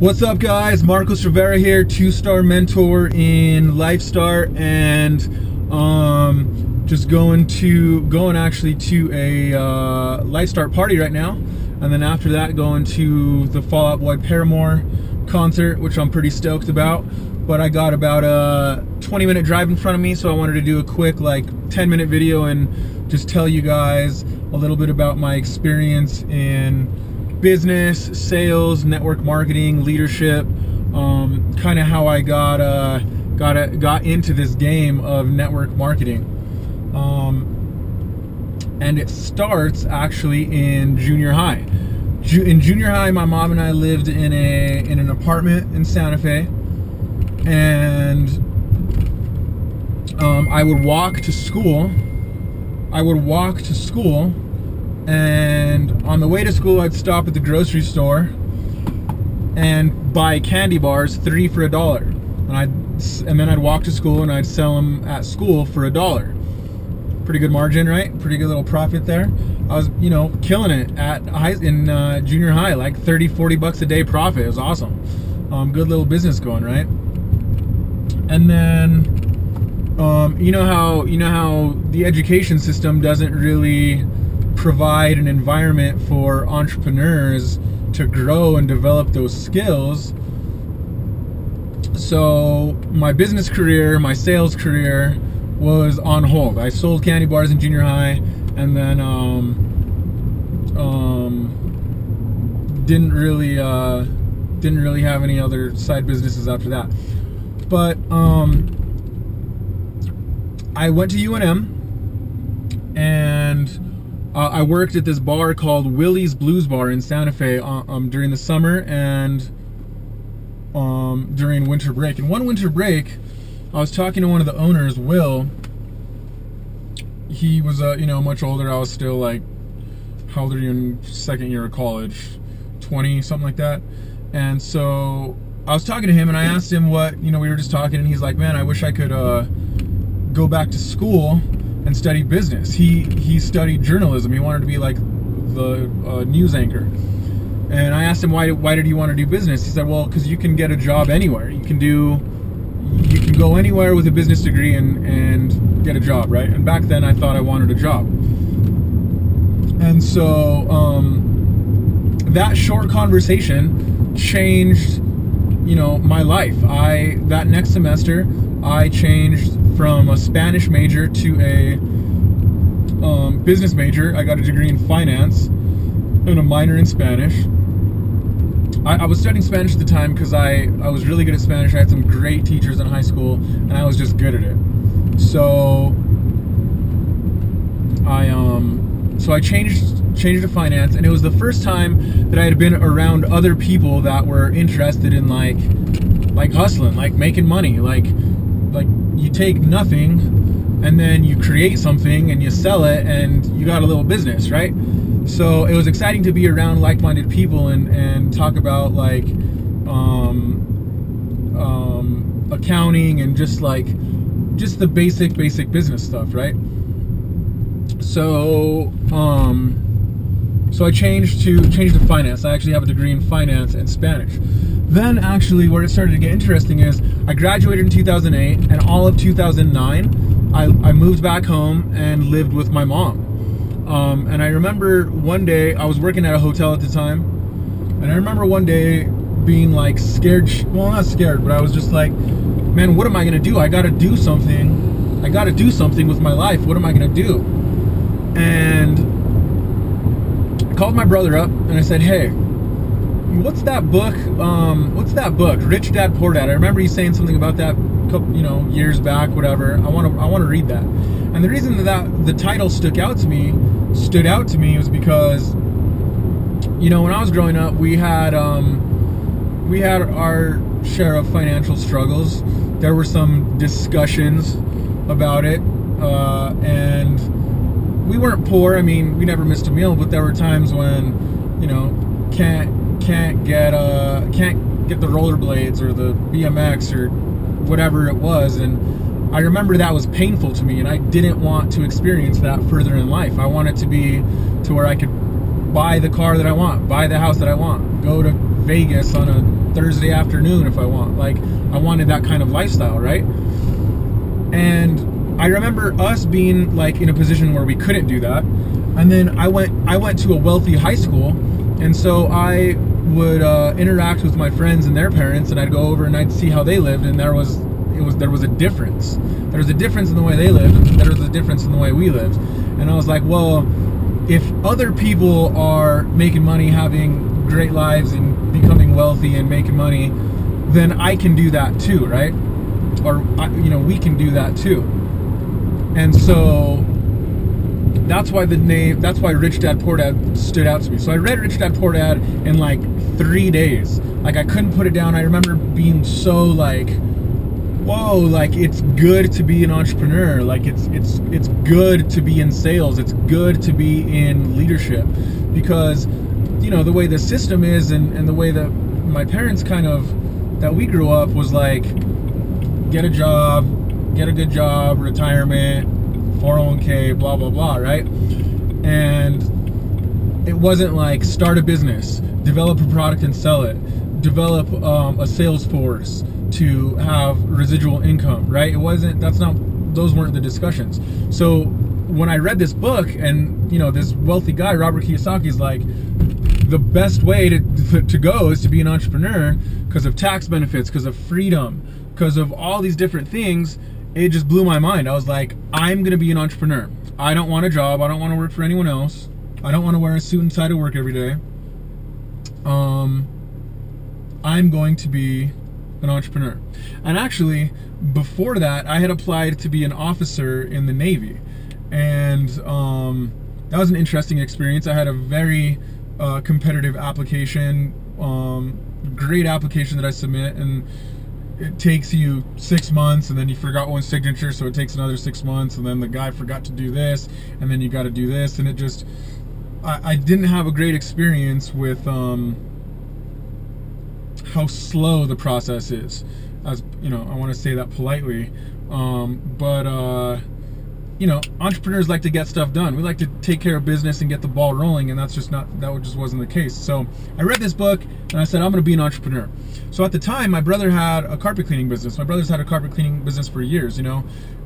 What's up, guys? Marcos Rivera here, 2-star mentor in LifeStar, and just going actually to a LifeStar party right now, and then after that going to the Fall Out Boy Paramore concert, which I'm pretty stoked about. But I got about a 20-minute drive in front of me, so I wanted to do a quick 10-minute video and just tell you guys a little bit about my experience in business, sales, network marketing, leadership, kind of how I got into this game of network marketing. And it starts actually in junior high. In junior high, my mom and I lived in an apartment in Santa Fe, and I would walk to school. And on the way to school, I'd stop at the grocery store and buy candy bars, 3 for $1. And then I'd walk to school and I'd sell them at school for $1. Pretty good margin, right? Pretty good little profit there. I was, killing it in junior high, like 30, 40 bucks a day profit. It was awesome. Good little business going, right? And then, you know how the education system doesn't really provide an environment for entrepreneurs to grow and develop those skills. So my business career, my sales career was on hold. I sold candy bars in junior high, and then didn't really have any other side businesses after that. But I went to UNM, and I worked at this bar called Willie's Blues Bar in Santa Fe during the summer and during winter break. And one winter break, I was talking to one of the owners, Will. He was much older. I was still how old are you in second year of college? 20, something like that. And so I was talking to him, and I asked him what, we were just talking, and he's like, man, I wish I could go back to school and study business. He studied journalism. He wanted to be like the news anchor. And I asked him why did he want to do business? He said, well, because you can get a job anywhere. You can go anywhere with a business degree and get a job, right? And back then I thought I wanted a job. And so that short conversation changed my life. That next semester I changed from a Spanish major to a business major. I got a degree in finance and a minor in Spanish. I was studying Spanish at the time because I was really good at Spanish. I had some great teachers in high school, and I was just good at it. So I changed to finance, and it was the first time that I had been around other people that were interested in like hustling, like making money, like you take nothing and then you create something and you sell it and you got a little business, right? So it was exciting to be around like-minded people and talk about accounting and just the basic business stuff, right? So I changed to finance. I actually have a degree in finance and Spanish. Then actually where it started to get interesting is I graduated in 2008, and all of 2009 I moved back home and lived with my mom. And I remember one day, I was working at a hotel at the time, and I remember one day being scared, well, not scared, but I was just like, man, what am I gonna do? I gotta do something with my life. What am I gonna do? And I called my brother up and I said, hey, what's that book, Rich Dad, Poor Dad? I remember you saying something about that years back, whatever. I want to read that. And the reason that the title stood out to me was because, when I was growing up, we had our share of financial struggles. There were some discussions about it, and we weren't poor. I mean, we never missed a meal, but there were times when, can't get the rollerblades or the BMX or whatever it was. And I remember that was painful to me, and I didn't want to experience that further in life. I wanted to be to where I could buy the car that I want, buy the house that I want, go to Vegas on a Thursday afternoon if I want. Like, I wanted that kind of lifestyle, right? And I remember us being like in a position where we couldn't do that. And then I went to a wealthy high school, and so I would interact with my friends and their parents, and I'd go over and I'd see how they lived, and there was a difference. There was a difference in the way they lived, and there was a difference in the way we lived. And I was like, well, if other people are making money, having great lives, and becoming wealthy and making money, then I can do that too, right? Or we can do that too. And so that's why Rich Dad Poor Dad stood out to me. So I read Rich Dad Poor Dad in like 3 days. Like, I couldn't put it down. I remember being so like, whoa, like, it's good to be an entrepreneur. Like, it's good to be in sales. It's good to be in leadership, because the way the system is, and the way that my parents that we grew up was like, get a job, get a good job, retirement, 401k, blah blah blah, right? And it wasn't like start a business, develop a product and sell it, develop a sales force to have residual income, right? Those weren't the discussions. So when I read this book, and this wealthy guy, Robert Kiyosaki, is like, the best way to go is to be an entrepreneur because of tax benefits, because of freedom, because of all these different things. It just blew my mind. I was like, I'm gonna be an entrepreneur. I don't want a job. I don't want to work for anyone else. I don't want to wear a suit and tie to work every day. I'm going to be an entrepreneur. And actually, before that, I had applied to be an officer in the Navy, and that was an interesting experience. I had a very competitive application, great application that I submit, and it takes you 6 months, and then you forgot one signature, so it takes another 6 months, and then the guy forgot to do this, and then you got to do this, and it just, I didn't have a great experience with how slow the process is. As I want to say that politely, but entrepreneurs like to get stuff done. We like to take care of business and get the ball rolling, and that just wasn't the case. So I read this book, and I said, I'm going to be an entrepreneur. So at the time, my brother had a carpet cleaning business. My brother's had a carpet cleaning business for years,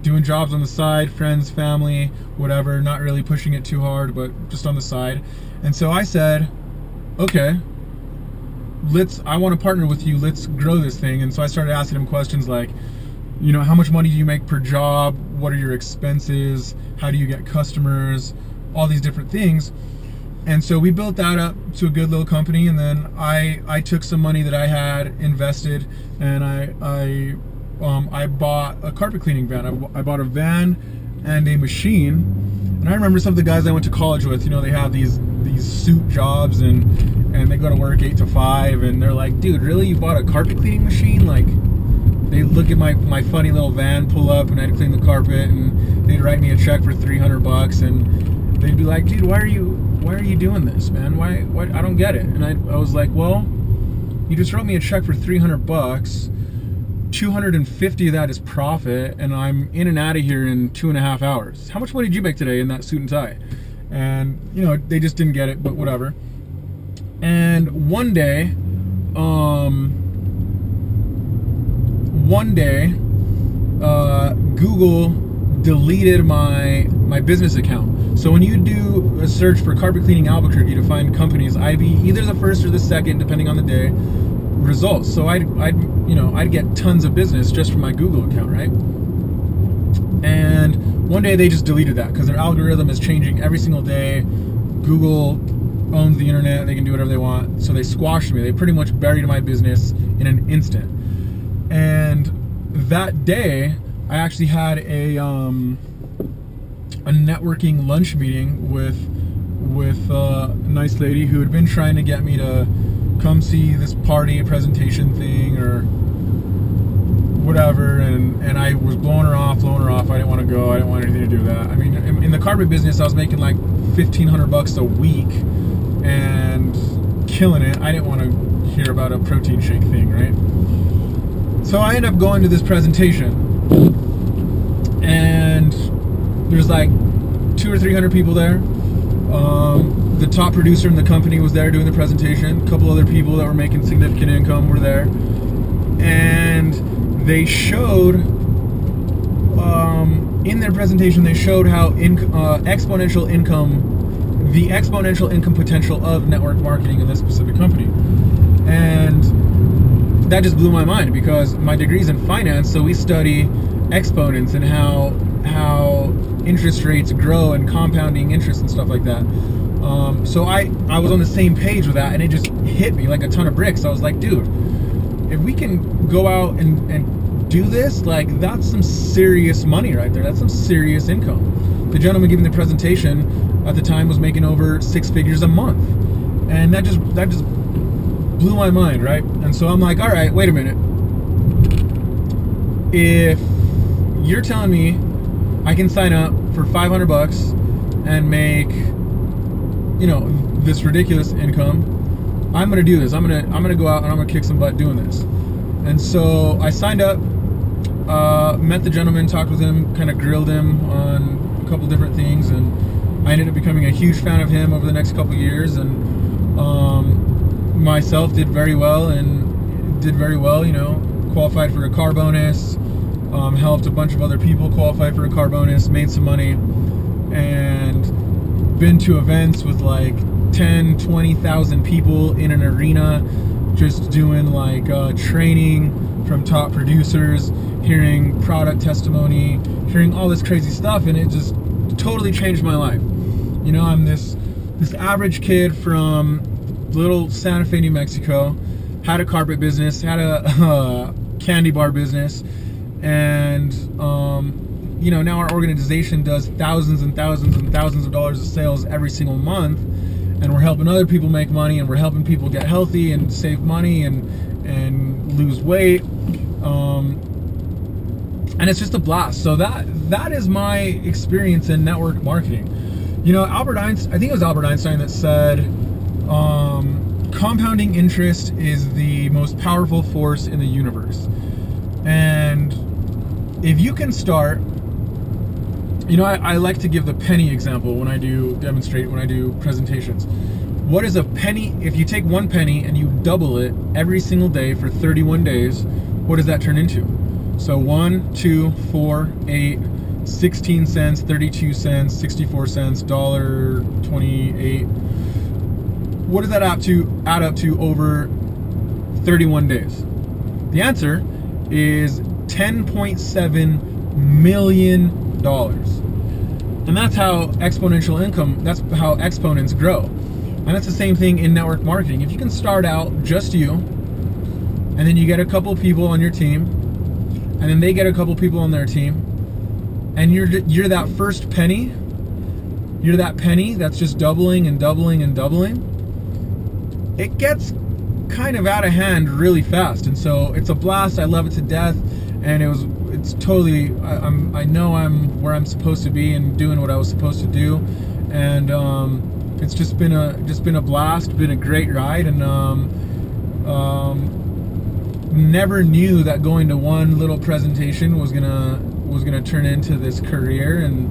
doing jobs on the side, friends, family, whatever, not really pushing it too hard, but just on the side. And so I said, okay, I want to partner with you. Let's grow this thing. And so I started asking him questions like, how much money do you make per job? What are your expenses? How do you get customers? All these different things. And so we built that up to a good little company. And then I took some money that I had invested, and I bought a carpet cleaning van. I bought a van and a machine. And I remember some of the guys I went to college with, they have these suit jobs, and they go to work 8 to 5, and they're like, dude, really? You bought a carpet cleaning machine? Like, they look at my funny little van, pull up, and I'd clean the carpet, and they'd write me a check for $300, and they'd be like, dude, why are you doing this, man? Why I don't get it. And I was like, well, you just wrote me a check for $300, 250 of that is profit, and I'm in and out of here in 2.5 hours. How much money did you make today in that suit and tie? And they just didn't get it, but whatever. And one day Google deleted my business account. So when you do a search for carpet cleaning Albuquerque to find companies, I'd be either the first or the second, depending on the day, results. So I'd get tons of business just from my Google account, right? And one day they just deleted that because their algorithm is changing every single day. Google owns the internet, they can do whatever they want. So they squashed me. They pretty much buried my business in an instant. And that day, I actually had a networking lunch meeting with a nice lady who had been trying to get me to come see this party presentation thing or whatever, and I was blowing her off. I didn't want to go. I didn't want anything to do with that. I mean, in the carpet business, I was making like $1,500 a week and killing it. I didn't want to hear about a protein shake thing, right? So I ended up going to this presentation, and there's like 200 or 300 people there. the top producer in the company was there doing the presentation. A couple other people that were making significant income were there, and they showed in their presentation, they showed how the exponential income potential of network marketing in this specific company. And that just blew my mind, because my degree's in finance, so we study exponents and how interest rates grow and compounding interest and stuff like that. So I was on the same page with that, and it just hit me like a ton of bricks. I was like, dude, if we can go out and do this, like, that's some serious money right there. That's some serious income. The gentleman giving the presentation at the time was making over 6 figures a month, and that just blew my mind, right? And so I'm like, all right, wait a minute. If you're telling me I can sign up for $500 and make, you know, this ridiculous income, I'm gonna do this. I'm gonna go out and I'm gonna kick some butt doing this. And so I signed up, met the gentleman, talked with him, kind of grilled him on a couple different things, and I ended up becoming a huge fan of him over the next couple years, and myself did very well, you know, qualified for a car bonus, helped a bunch of other people qualify for a car bonus, made some money, and been to events with like 10, 20,000 people in an arena, just doing like training from top producers, hearing product testimony, hearing all this crazy stuff, and it just totally changed my life. You know, I'm this average kid from little Santa Fe, New Mexico, had a carpet business, had a candy bar business, and you know, now our organization does thousands and thousands and thousands of dollars of sales every single month, and we're helping other people make money, and we're helping people get healthy and save money and lose weight, and it's just a blast. So that is my experience in network marketing. You know, I think it was Albert Einstein that said, compounding interest is the most powerful force in the universe. And if you can start, you know, I like to give the penny example when I do presentations. What is a penny? If you take 1 penny and you double it every single day for 31 days, what does that turn into? So 1, 2, 4, 8, 16 cents, 32 cents, 64 cents, $1.28. What does that add up to over 31 days? The answer is $10.7 million. And that's how exponential income, that's how exponents grow. And that's the same thing in network marketing. If you can start out just you, and then you get a couple people on your team, and then they get a couple people on their team, and you're that first penny, you're that penny that's just doubling and doubling and doubling, it gets kind of out of hand really fast. And so it's a blast. I love it to death, and it's totally, I know I'm where I'm supposed to be and doing what I was supposed to do, and it's just been a blast, been a great ride, and never knew that going to one little presentation was gonna turn into this career and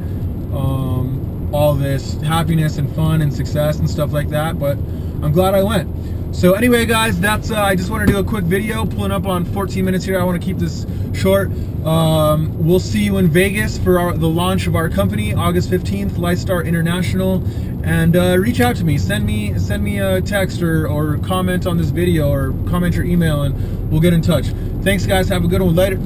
all this happiness and fun and success and stuff like that, but I'm glad I went. So anyway, guys, that's I just want to do a quick video, pulling up on 14 minutes here. I want to keep this short. We'll see you in Vegas for the launch of our company, August 15th, Lightstar International. And reach out to me, send me a text or comment on this video, or comment your email, and we'll get in touch. Thanks, guys. Have a good one. Later.